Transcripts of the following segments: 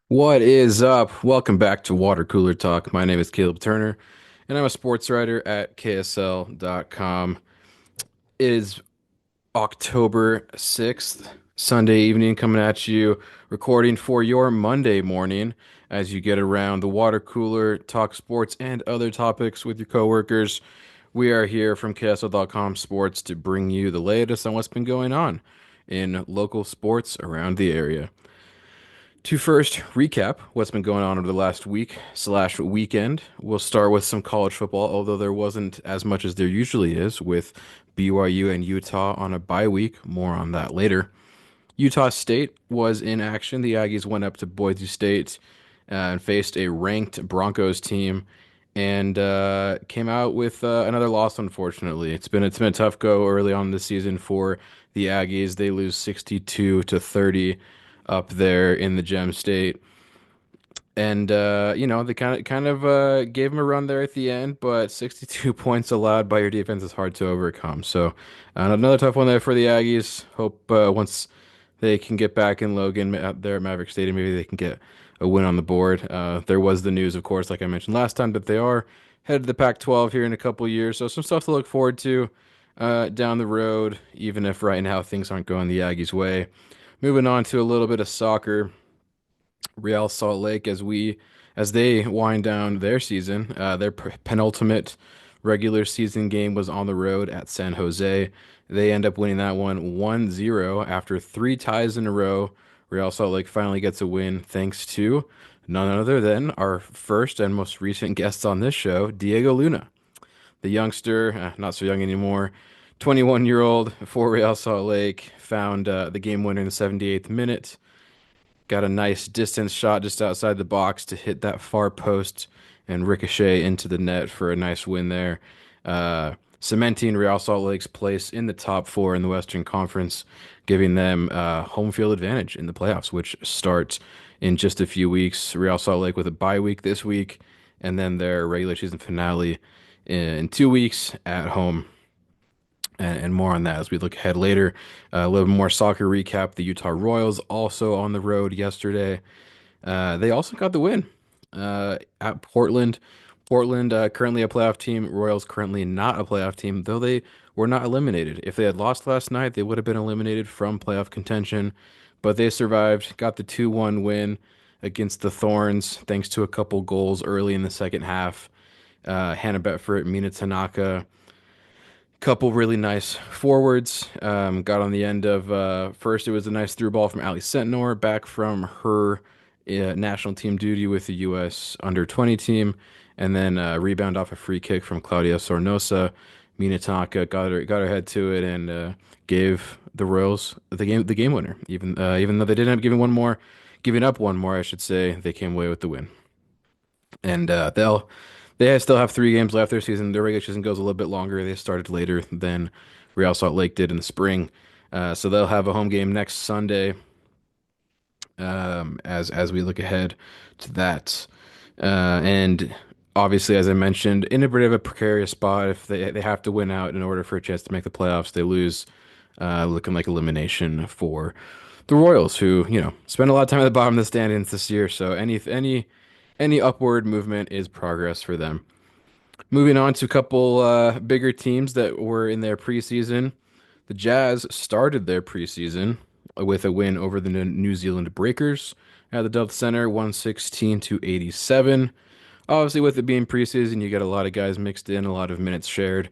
What is up? Welcome back to Water Cooler Talk. My name is Caleb Turner, and I'm a sports writer at KSL.com. It is October 6th, Sunday evening, coming at you, recording for your Monday morning as you get around the water cooler, talk sports, and other topics with your coworkers. We are here from KSL.com Sports to bring you the latest on what's been going on in local sports around the area. To first recap what's been going on over the last week/weekend, we'll start with some college football, although there wasn't as much as there usually is with BYU and Utah on a bye week. More on that later. Utah State was in action. The Aggies went up to Boise State and faced a ranked Broncos team and came out with another loss. Unfortunately, it's been a tough go early on this season for the Aggies. They lose 62-30 up there in the Gem State. And they kind of gave him a run there at the end, but 62 points allowed by your defense is hard to overcome. So another tough one there for the Aggies. Hope once they can get back in Logan out there at Maverick Stadium, maybe they can get a win on the board. There was the news, of course, like I mentioned last time, that they are headed to the Pac-12 here in a couple years. So some stuff to look forward to down the road, even if right now things aren't going the Aggies' way. Moving on to a little bit of soccer. Real Salt Lake as they wind down their season. Their penultimate regular season game was on the road at San Jose. They end up winning that one 1-0 after three ties in a row. Real Salt Lake finally gets a win thanks to none other than our first and most recent guests on this show, Diego Luna, the youngster, not so young anymore, 21-year-old for Real Salt Lake, found the game winner in the 78th minute. Got a nice distance shot just outside the box to hit that far post and ricochet into the net for a nice win there. Cementing Real Salt Lake's place in the top four in the Western Conference, giving them home field advantage in the playoffs, which start in just a few weeks. Real Salt Lake with a bye week this week, and then their regular season finale in 2 weeks at home and more on that as we look ahead later. A little more soccer recap. The Utah Royals also on the road yesterday. They also got the win at Portland. Portland currently a playoff team. Royals currently not a playoff team, though they were not eliminated. If they had lost last night, they would have been eliminated from playoff contention. But they survived, got the 2-1 win against the Thorns, thanks to a couple goals early in the second half. Hannah Betfort, Mina Tanaka, couple really nice forwards. Got on the end of first, it was a nice through ball from Ali Sentnor back from her national team duty with the U.S. under 20 team, and then rebound off a free kick from Claudia Sornosa. Mina Tanaka got her head to it and gave the Royals the game winner. Even though they didn't end up giving up one more, I should say, they came away with the win. And they still have 3 games left their season. Their regular season goes a little bit longer. They started later than Real Salt Lake did in the spring. So they'll have a home game next Sunday, as we look ahead to that. And obviously, as I mentioned, in a bit of a precarious spot if they have to win out in order for a chance to make the playoffs. They lose, looking like elimination for the Royals, who spend a lot of time at the bottom of the standings this year. So any upward movement is progress for them. Moving on to a couple bigger teams that were in their preseason. The Jazz started their preseason with a win over the New Zealand Breakers at the Dove Center, 116-87. Obviously, with it being preseason, you get a lot of guys mixed in, a lot of minutes shared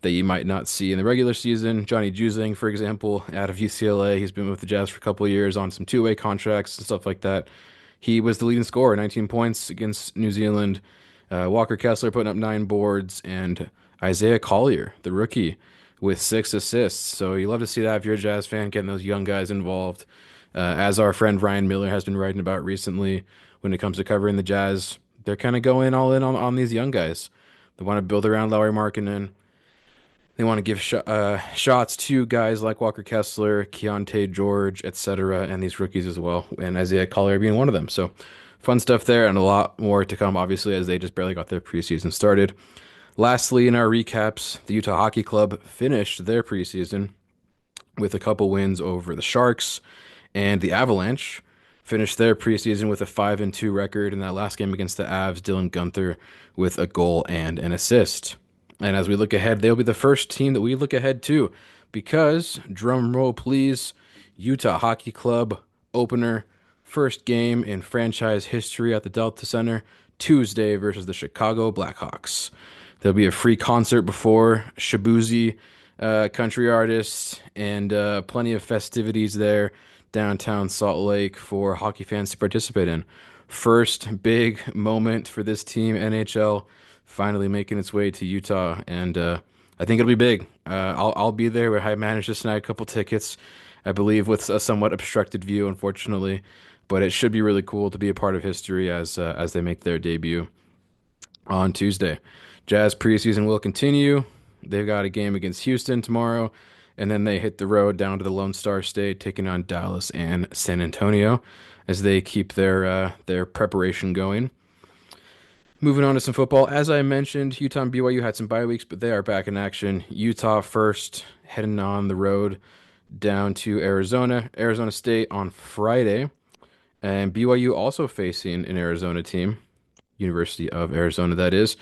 that you might not see in the regular season. Johnny Juzang, for example, out of UCLA, he's been with the Jazz for a couple of years on some two-way contracts and stuff like that. He was the leading scorer, 19 points against New Zealand. Walker Kessler putting up 9 boards, and Isaiah Collier, the rookie, with 6 assists. So you love to see that if you're a Jazz fan, getting those young guys involved. As our friend Ryan Miller has been writing about recently, when it comes to covering the Jazz, they're kind of going all in on these young guys. They want to build around Lauri Markkanen. They want to give shots to guys like Walker Kessler, Keontae George, etc., and these rookies as well, and Isaiah Collier being one of them. So fun stuff there, and a lot more to come, obviously, as they just barely got their preseason started. Lastly, in our recaps, the Utah Hockey Club finished their preseason with a couple wins over the Sharks and the Avalanche. finished their preseason with a 5-2 record in that last game against the Avs. Dylan Gunther with a goal and an assist. And as we look ahead, they'll be the first team that we look ahead to because, drum roll please, Utah Hockey Club opener, first game in franchise history at the Delta Center, Tuesday versus the Chicago Blackhawks. There'll be a free concert before Shabuzi, country artists, and plenty of festivities there downtown Salt Lake for hockey fans to participate in. First big moment for this team, NHL, finally making its way to Utah, and I think it'll be big. I'll be there. I managed to snag a couple tickets, I believe, with a somewhat obstructed view, unfortunately, but it should be really cool to be a part of history as they make their debut on Tuesday. Jazz preseason will continue. They've got a game against Houston tomorrow, and then they hit the road down to the Lone Star State, taking on Dallas and San Antonio as they keep their preparation going. Moving on to some football, as I mentioned, Utah and BYU had some bye weeks, but they are back in action. Utah first, heading on the road down to Arizona State on Friday, and BYU also facing an Arizona team. University of Arizona, that is.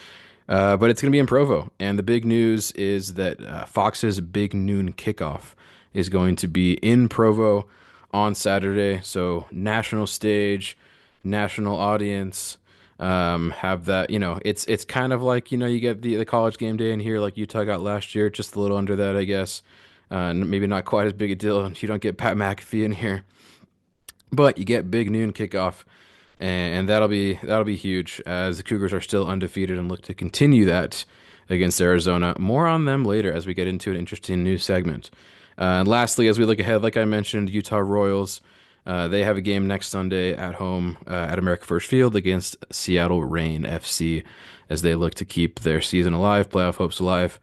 But it's going to be in Provo. And the big news is that Fox's big noon kickoff is going to be in Provo on Saturday. So, national stage, national audience. Have that, it's kind of like, you get the college game day in here, like Utah got last year, just a little under that, I guess. Maybe not quite as big a deal. You don't get Pat McAfee in here, but you get big noon kickoff and that'll be huge as the Cougars are still undefeated and look to continue that against Arizona. More on them later as we get into an interesting news segment. And lastly, as we look ahead, like I mentioned, Utah Royals, they have a game next Sunday at home at America First Field against Seattle Reign FC as they look to keep their season alive, playoff hopes alive.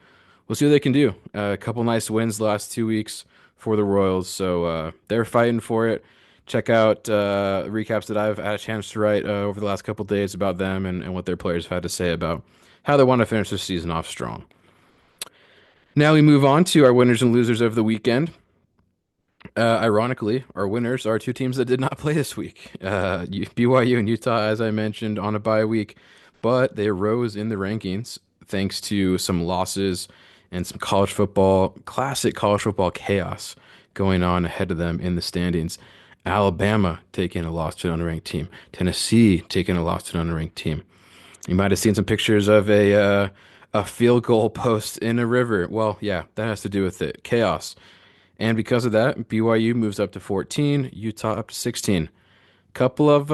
We'll see what they can do. A couple nice wins the last 2 weeks for the Royals, so they're fighting for it. Check out recaps that I've had a chance to write over the last couple days about them and what their players have had to say about how they want to finish the season off strong. Now we move on to our winners and losers of the weekend. Ironically, our winners are two teams that did not play this week. BYU and Utah, as I mentioned, on a bye week, but they rose in the rankings thanks to some losses and some classic college football chaos going on ahead of them in the standings. Alabama taking a loss to an unranked team. Tennessee taking a loss to an unranked team. You might have seen some pictures of a field goal post in a river. Well, yeah, that has to do with it. Chaos. And because of that, BYU moves up to 14, Utah up to 16. Couple of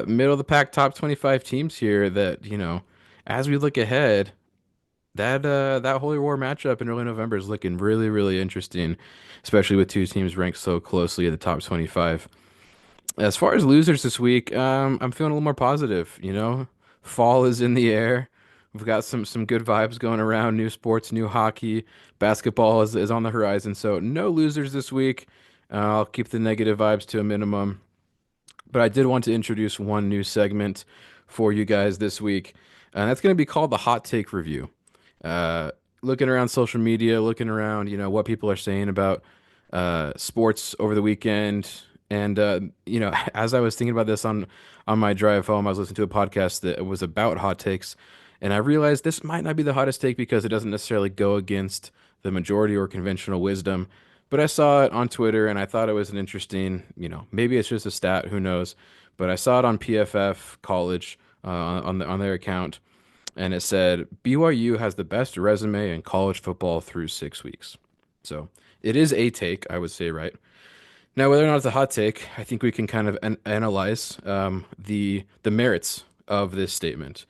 middle of the pack top 25 teams here that, as we look ahead, that Holy War matchup in early November is looking really, really interesting, especially with two teams ranked so closely in the top 25. As far as losers this week, I'm feeling a little more positive. Fall is in the air. We've got some good vibes going around. New sports, new hockey, basketball is on the horizon. So no losers this week. I'll keep the negative vibes to a minimum. But I did want to introduce one new segment for you guys this week, and that's going to be called the Hot Take Review. Looking around social media, looking around, what people are saying about sports over the weekend. And as I was thinking about this on my drive home, I was listening to a podcast that was about hot takes, and I realized this might not be the hottest take because it doesn't necessarily go against the majority or conventional wisdom. But I saw it on Twitter, and I thought it was an interesting, maybe it's just a stat, who knows? But I saw it on PFF College on their account, and it said BYU has the best resume in college football through 6 weeks. So it is a take, I would say, right? Now, whether or not it's a hot take, I think we can kind of analyze the merits of this statement.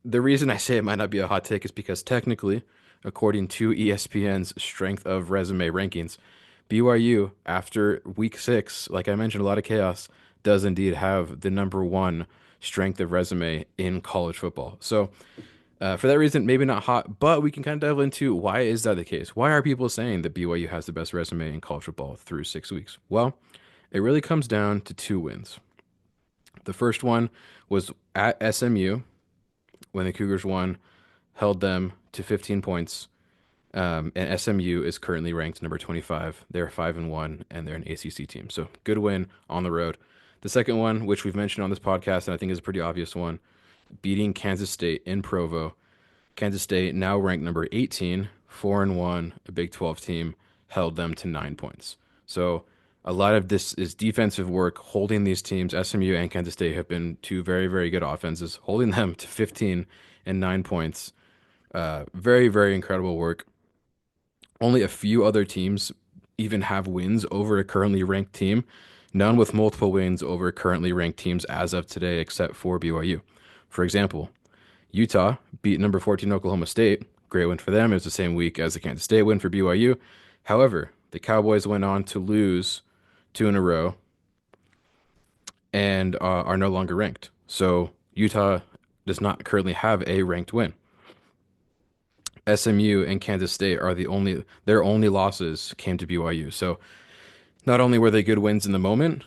The reason I say it might not be a hot take is because technically, according to ESPN's strength of resume rankings, BYU, after week 6, like I mentioned, a lot of chaos, does indeed have the number one strength of resume in college football. So for that reason, maybe not hot, but we can kind of dive into why is that the case? Why are people saying that BYU has the best resume in college football through 6 weeks? Well, it really comes down to two wins. The first one was at SMU when the Cougars won, held them to 15 points. And SMU is currently ranked number 25. They're 5-1, and they're an ACC team. So good win on the road. The second one, which we've mentioned on this podcast, and I think is a pretty obvious one, beating Kansas State in Provo. Kansas State, now ranked number 18, 4-1, a Big 12 team, held them to 9 points. So a lot of this is defensive work, holding these teams. SMU and Kansas State have been two very, very good offenses, holding them to 15 and 9 points. Very, very incredible work. Only a few other teams even have wins over a currently ranked team. None with multiple wins over currently ranked teams as of today, except for BYU. For example, Utah beat number 14 Oklahoma State. Great win for them. It was the same week as the Kansas State win for BYU. However, the Cowboys went on to lose two in a row and are no longer ranked. So Utah does not currently have a ranked win. SMU and Kansas State are their only losses came to BYU. So not only were they good wins in the moment,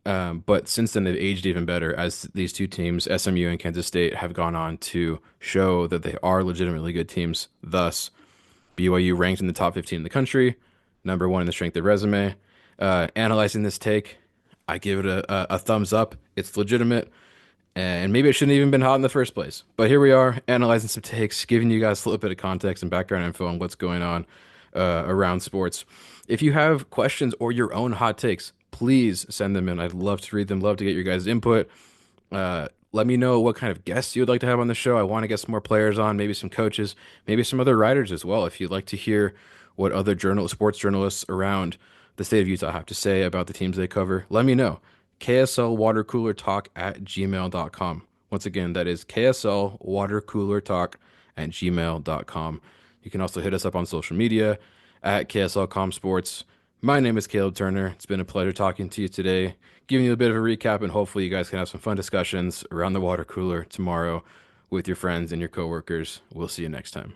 but since then they've aged even better as these two teams, SMU and Kansas State, have gone on to show that they are legitimately good teams. Thus, BYU ranked in the top 15 in the country, number one in the strength of resume. Analyzing this take, I give it a thumbs up. It's legitimate. And maybe it shouldn't have even been hot in the first place. But here we are, analyzing some takes, giving you guys a little bit of context and background info on what's going on around sports. If you have questions or your own hot takes, please send them in. I'd love to read them, love to get your guys' input. Let me know what kind of guests you would like to have on the show. I want to get some more players on, maybe some coaches, maybe some other writers as well. If you'd like to hear what other sports journalists around the state of Utah have to say about the teams they cover, let me know. KSLwatercoolertalk@gmail.com. Once again, that is KSLwatercoolertalk@gmail.com. You can also hit us up on social media at KSLComSports. My name is Caleb Turner. It's been a pleasure talking to you today, giving you a bit of a recap, and hopefully you guys can have some fun discussions around the water cooler tomorrow with your friends and your coworkers. We'll see you next time.